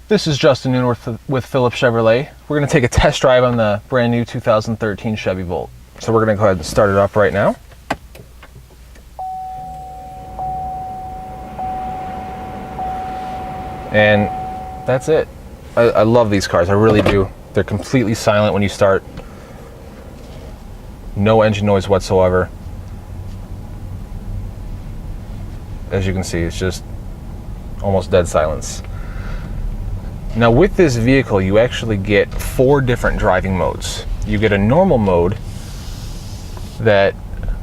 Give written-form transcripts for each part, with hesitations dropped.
This is Justin Noon with Phillips Chevrolet. We're going to take a test drive on the brand new 2013 Chevy Volt. So we're going to go ahead and start it up right now. And that's it. I love these cars, I really do. They're completely silent when you start. No engine noise whatsoever. As you can see, it's just almost dead silence. Now with this vehicle, you actually get 4 different driving modes. You get a normal mode that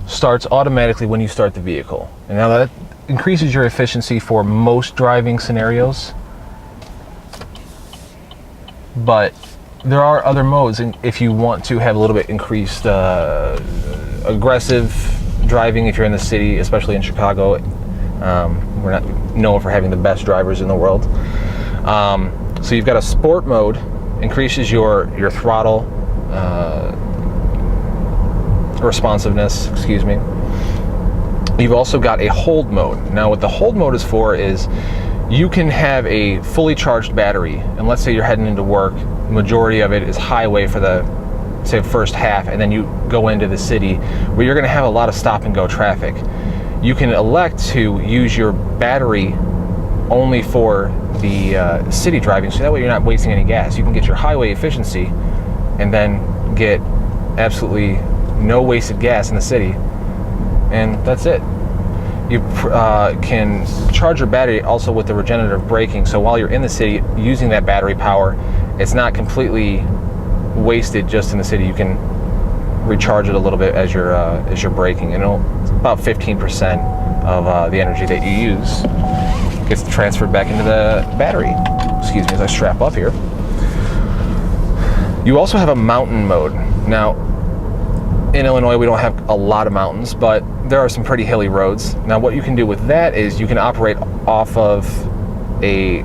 starts automatically when you start the vehicle. And now that increases your efficiency for most driving scenarios. But there are other modes if you want to have a little bit increased aggressive driving if you're in the city, especially in Chicago. We're not known for having the best drivers in the world. So you've got a sport mode, increases your throttle responsiveness, excuse me. You've also got a hold mode. Now what the hold mode is for is you can have a fully charged battery, and let's say you're heading into work, majority of it is highway for the, say, first half, and then you go into the city where you're gonna have a lot of stop and go traffic. You can elect to use your battery only for the city driving, so that way you're not wasting any gas. You can get your highway efficiency and then get absolutely no wasted gas in the city, and that's it. You can charge your battery also with the regenerative braking, so while you're in the city using that battery power, it's not completely wasted just in the city. You can recharge it a little bit as you're braking, and it's about 15% of the energy that you use gets transferred back into the battery. Excuse me as I strap up here. You also have a mountain mode. Now, in Illinois, we don't have a lot of mountains, but there are some pretty hilly roads. Now, what you can do with that is you can operate off of a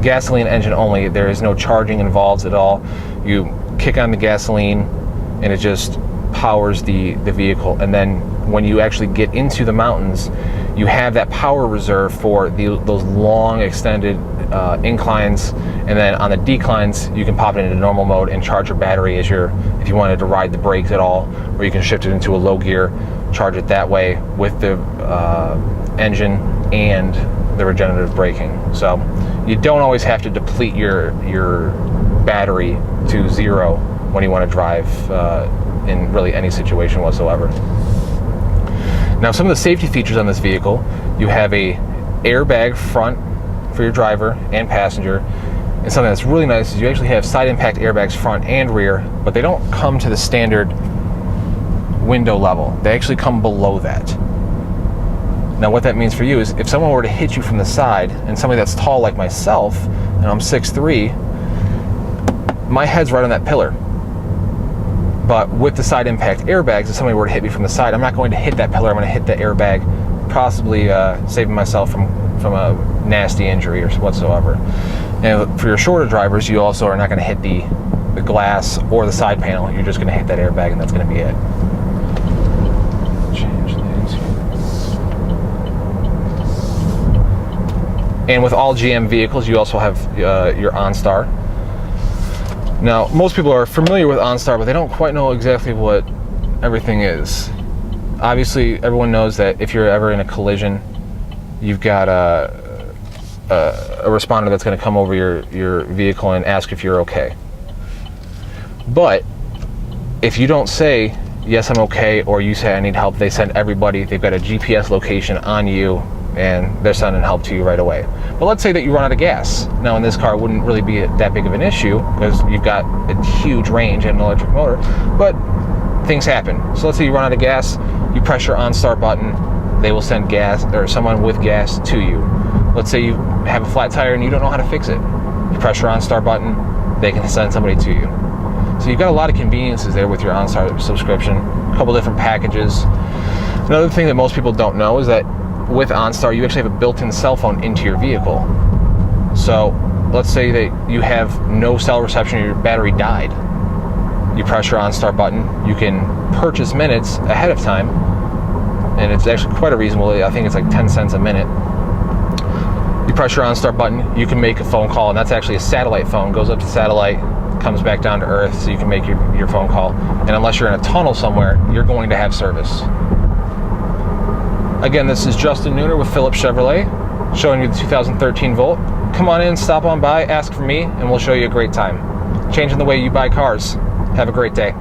gasoline engine only. There is no charging involved at all. You kick on the gasoline, and it just powers the vehicle. And then when you actually get into the mountains, you have that power reserve for those long extended inclines, and then on the declines you can pop it into normal mode and charge your battery if you wanted to ride the brakes at all, or you can shift it into a low gear, charge it that way with the engine and the regenerative braking. So you don't always have to deplete your battery to zero when you want to drive in really any situation whatsoever. Now, some of the safety features on this vehicle, you have a airbag front for your driver and passenger. And something that's really nice is you actually have side impact airbags front and rear, but they don't come to the standard window level. They actually come below that. Now what that means for you is if someone were to hit you from the side, and somebody that's tall like myself, and I'm 6'3", my head's right on that pillar. But with the side impact airbags, if somebody were to hit me from the side, I'm not going to hit that pillar, I'm going to hit the airbag, possibly saving myself from a nasty injury or whatsoever. And for your shorter drivers, you also are not going to hit the glass or the side panel. You're just going to hit that airbag, and that's going to be it. Change things here. And with all GM vehicles, you also have your OnStar. Now, most people are familiar with OnStar, but they don't quite know exactly what everything is. Obviously, everyone knows that if you're ever in a collision, you've got a responder that's going to come over your vehicle and ask if you're okay. But if you don't say, yes, I'm okay, or you say I need help, they send everybody. They've got a GPS location on you, and they're sending help to you right away. But let's say that you run out of gas. Now in this car, it wouldn't really be that big of an issue because you've got a huge range and an electric motor, but things happen. So let's say you run out of gas, you press your OnStar button, they will send gas, or someone with gas, to you. Let's say you have a flat tire and you don't know how to fix it. You press your OnStar button, they can send somebody to you. So you've got a lot of conveniences there with your OnStar subscription, a couple different packages. Another thing that most people don't know is that with OnStar, you actually have a built-in cell phone into your vehicle. So let's say that you have no cell reception or your battery died. You press your OnStar button, you can purchase minutes ahead of time, and it's actually quite a reasonable, I think it's like 10 cents a minute. You press your OnStar button, you can make a phone call, and that's actually a satellite phone. Goes up to satellite, comes back down to earth, so you can make your phone call. And unless you're in a tunnel somewhere, you're going to have service. Again, this is Justin Nooner with Phillips Chevrolet, showing you the 2013 Volt. Come on in, stop on by, ask for me, and we'll show you a great time. Changing the way you buy cars. Have a great day.